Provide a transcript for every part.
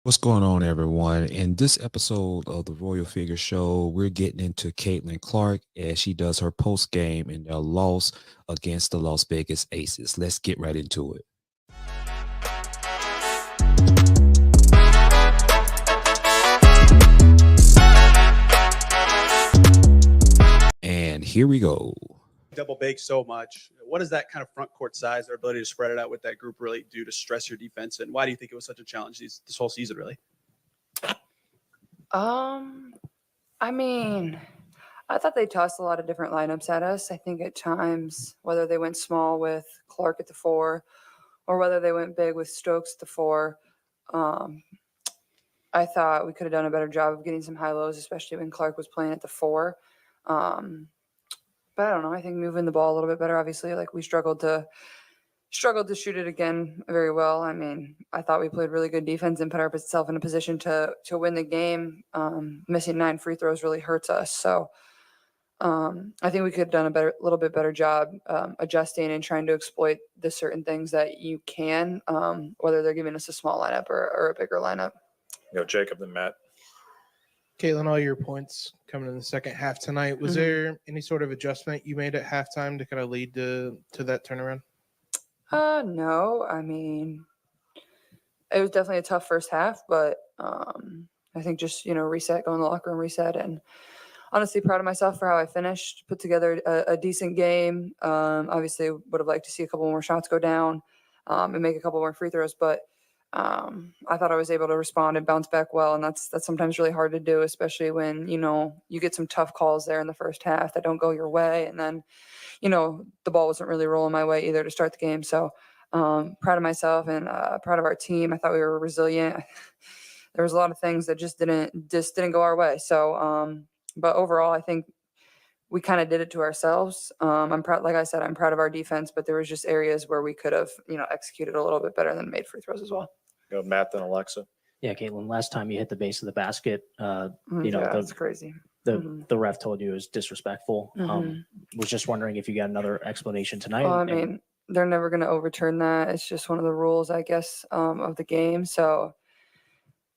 What's going on, everyone? In this episode of the Royal Figure Show, we're getting into Caitlin Clark as she does her post game in their loss against the Las Vegas Aces. Let's get right into it. And here we go. Double bake so much. What does that kind of front court size, their ability to spread it out with that group really do to stress your defense? And why do you think it was such a challenge this whole season, really? I mean, I thought they tossed a lot of different lineups at us. I think at times, whether they went small with Clark at the 4 or whether they went big with Stokes at the 4, I thought we could have done a better job of getting some high lows, especially when Clark was playing at the 4. But I don't know. I think moving the ball a little bit better. Obviously, like we struggled to shoot it again very well. I mean, I thought we played really good defense and put ourselves in a position to win the game. Missing 9 free throws really hurts us. So I think we could have done a little bit better job adjusting and trying to exploit the certain things that you can, whether they're giving us a small lineup or a bigger lineup. Jacob and Matt. Caitlin, all your points coming in the second half tonight. Was there any sort of adjustment you made at halftime to kind of lead to that turnaround? No. I mean, it was definitely a tough first half, but I think just, reset, go in the locker room, reset, and honestly proud of myself for how I finished, put together a decent game. Obviously would have liked to see a couple more shots go down and make a couple more free throws, but I thought I was able to respond and bounce back well, and that's sometimes really hard to do, especially when, you get some tough calls there in the first half that don't go your way, and then, the ball wasn't really rolling my way either to start the game. So proud of myself and proud of our team. I thought we were resilient. There was a lot of things that just didn't go our way. So, but overall, I think we kind of did it to ourselves. I'm proud, like I said, I'm proud of our defense, but there was just areas where we could have, executed a little bit better than made free throws as well. Go Matt, then Alexa. Yeah, Caitlin, last time you hit the base of the basket, That's crazy. The ref told you it was disrespectful. Was just wondering if you got another explanation tonight. Well, I mean, they're never going to overturn that. It's just one of the rules, I guess, of the game. So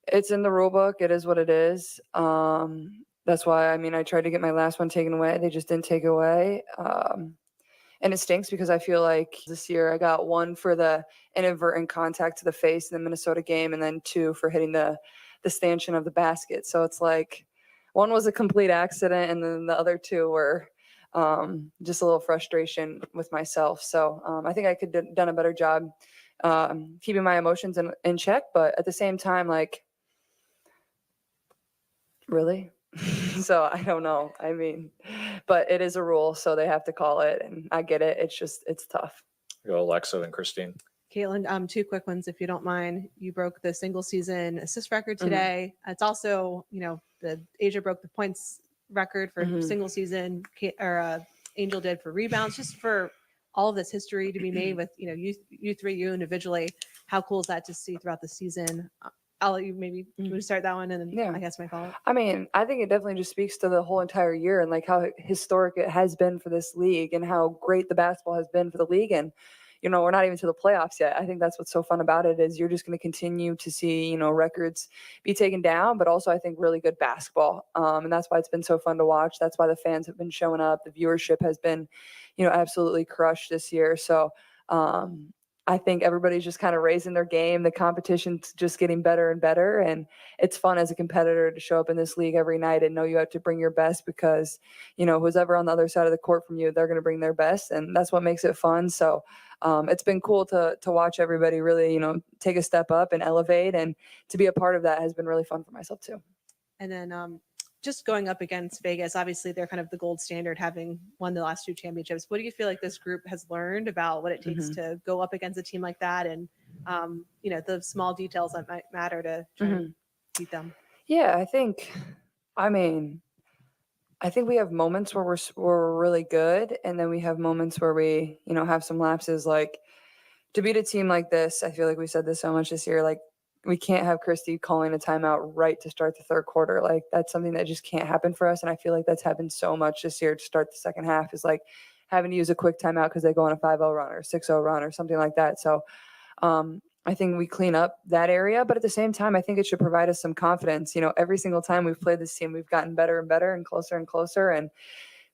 it's in the rule book. It is what it is. That's why, I tried to get my last one taken away. They just didn't take it away. And it stinks because I feel like this year I got 1 for the inadvertent contact to the face in the Minnesota game, and then 2 for hitting the stanchion of the basket. So it's like 1 was a complete accident, and then the other 2 were just a little frustration with myself. So I think I could have done a better job keeping my emotions in check. But at the same time, like, really? So I don't know. But it is a rule, so they have to call it, and I get it. It's tough. Go Alexa and Christine. Caitlin, 2 quick ones, if you don't mind. You broke the single season assist record today. It's also, the Asia broke the points record for single season, or Angel did for rebounds. Just for all of this history to be made with, you 3, you individually. How cool is that to see throughout the season? I'll let you maybe start that one, and then I guess my follow-up. I think it definitely just speaks to the whole entire year and like how historic it has been for this league and how great the basketball has been for the league. And, we're not even to the playoffs yet. I think that's what's so fun about it is you're just going to continue to see, records be taken down, but also I think really good basketball. And that's why it's been so fun to watch. That's why the fans have been showing up. The viewership has been, absolutely crushed this year. So, I think everybody's just kind of raising their game. The competition's just getting better and better. And it's fun as a competitor to show up in this league every night and know you have to bring your best because, who's ever on the other side of the court from you, they're going to bring their best. And that's what makes it fun. So it's been cool to watch everybody really, take a step up and elevate. And to be a part of that has been really fun for myself too. And then just going up against Vegas, obviously they're kind of the gold standard, having won the last 2 championships. What do you feel like this group has learned about what it takes to go up against a team like that, and the small details that might matter to try and beat them? Yeah, I think we have moments where we're really good, and then we have moments where we have some lapses. Like to beat a team like this, I feel like we said this so much this year. Like we can't have Christy calling a timeout right to start the third quarter. Like that's something that just can't happen for us. And I feel like that's happened so much this year to start the second half is like having to use a quick timeout because they go on a 5-0 run or 6-0 run or something like that. So I think we clean up that area, but at the same time, I think it should provide us some confidence. You know, every single time we've played this team, we've gotten better and better and closer and closer. And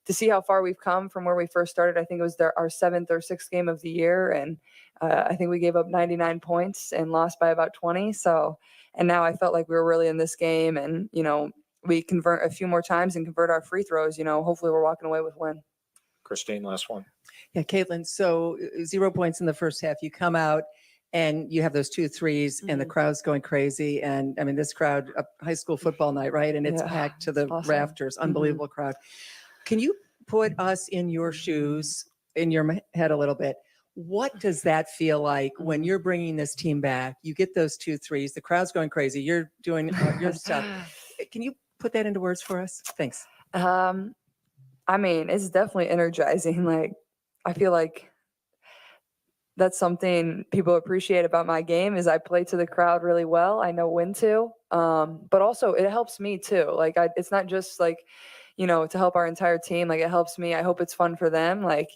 to see how far we've come from where we first started, I think it was our 7th or 6th game of the year. And I think we gave up 99 points and lost by about 20. So, and now I felt like we were really in this game, and, you know, we convert a few more times and convert our free throws, you know, hopefully we're walking away with a win. Christine, last one. Yeah, Caitlin, so 0 points in the first half. You come out and you have those 2 threes and the crowd's going crazy. And I mean, this crowd, a high school football night, right? And it's Yeah, packed to the awesome. rafters, unbelievable crowd. Can you put us in your shoes, in your head a little bit? What does that feel like when you're bringing this team back? You get those 2 threes, the crowd's going crazy. You're doing your stuff. Can you put that into words for us? Thanks. I mean, it's definitely energizing. Like, I feel like that's something people appreciate about my game is I play to the crowd really well. I know when to, but also it helps me too. Like, it's not just like, you know, to help our entire team. Like, it helps me. I hope it's fun for them. Like,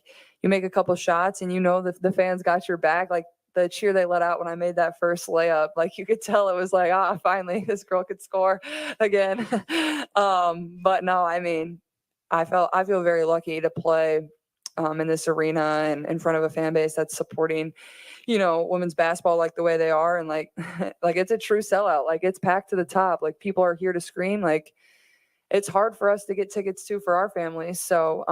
you make a couple shots and you know the fans got your back. Like, the cheer they let out when I made that first layup, like, you could tell it was like, finally this girl could score again. But no, I mean, I feel very lucky to play in this arena and in front of a fan base that's supporting, you know, women's basketball like the way they are. And like, like, it's a true sellout. Like, it's packed to the top. Like, people are here to scream. Like, it's hard for us to get tickets too for our families. So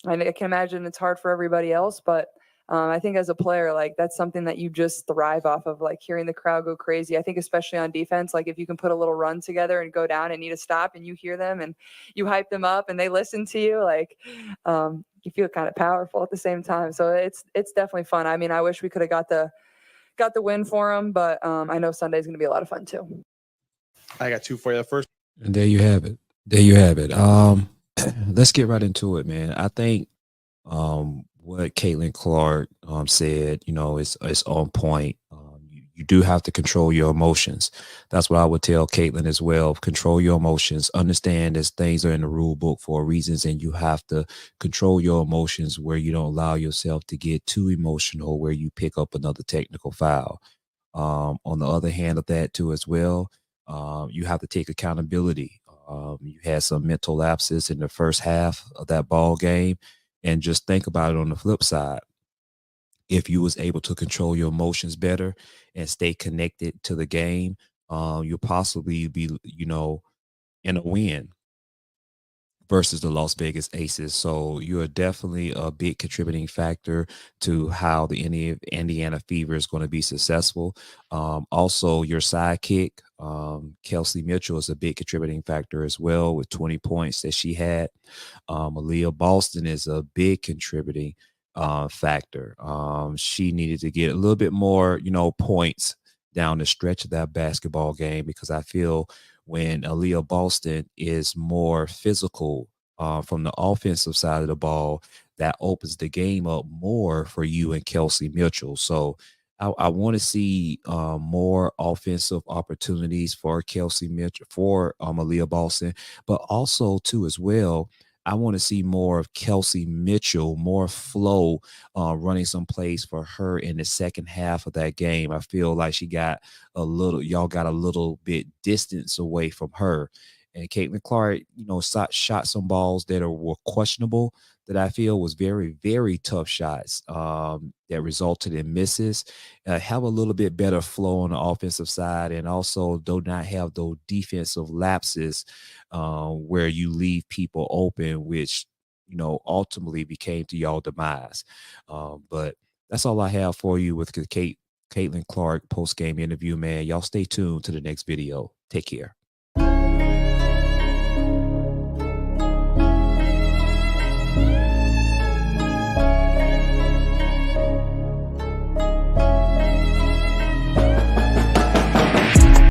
I can imagine it's hard for everybody else, but I think as a player, like, that's something that you just thrive off of, like, hearing the crowd go crazy. I think especially on defense, like, if you can put a little run together and go down and need a stop and you hear them and you hype them up and they listen to you, like, you feel kind of powerful at the same time. So it's definitely fun. I mean, I wish we could have got the win for them, but I know Sunday's going to be a lot of fun too. I got 2 for you. The first. And there you have it. There you have it. Let's get right into it, man. I think what Caitlin Clark said, you know, is on point. You do have to control your emotions. That's what I would tell Caitlin as well. Control your emotions. Understand that things are in the rule book for reasons, and you have to control your emotions where you don't allow yourself to get too emotional where you pick up another technical foul. On the other hand of that too as well, you have to take accountability. You had some mental lapses in the first half of that ball game, and just think about it on the flip side. If you was able to control your emotions better and stay connected to the game, you'll possibly be, you know, in a win versus the Las Vegas Aces. So you're definitely a big contributing factor to how the Indiana Fever is going to be successful. Also, your sidekick, Kelsey Mitchell, is a big contributing factor as well with 20 points that she had. Aaliyah Boston is a big contributing factor. She needed to get a little bit more, you know, points down the stretch of that basketball game, because I feel when Aaliyah Boston is more physical from the offensive side of the ball, that opens the game up more for you and Kelsey Mitchell. So I want to see more offensive opportunities for Kelsey Mitchell, for Aaliyah Boston, but also too as well, I want to see more of Kelsey Mitchell, more flow, running some plays for her in the second half of that game. I feel like y'all got a little bit distance away from her. And Caitlin Clark, you know, shot some balls that were questionable, that I feel was very, very tough shots that resulted in misses. Have a little bit better flow on the offensive side, and also do not have those defensive lapses where you leave people open, which, you know, ultimately became to y'all demise. But that's all I have for you with Caitlin Clark post-game interview, man. Y'all stay tuned to the next video. Take care.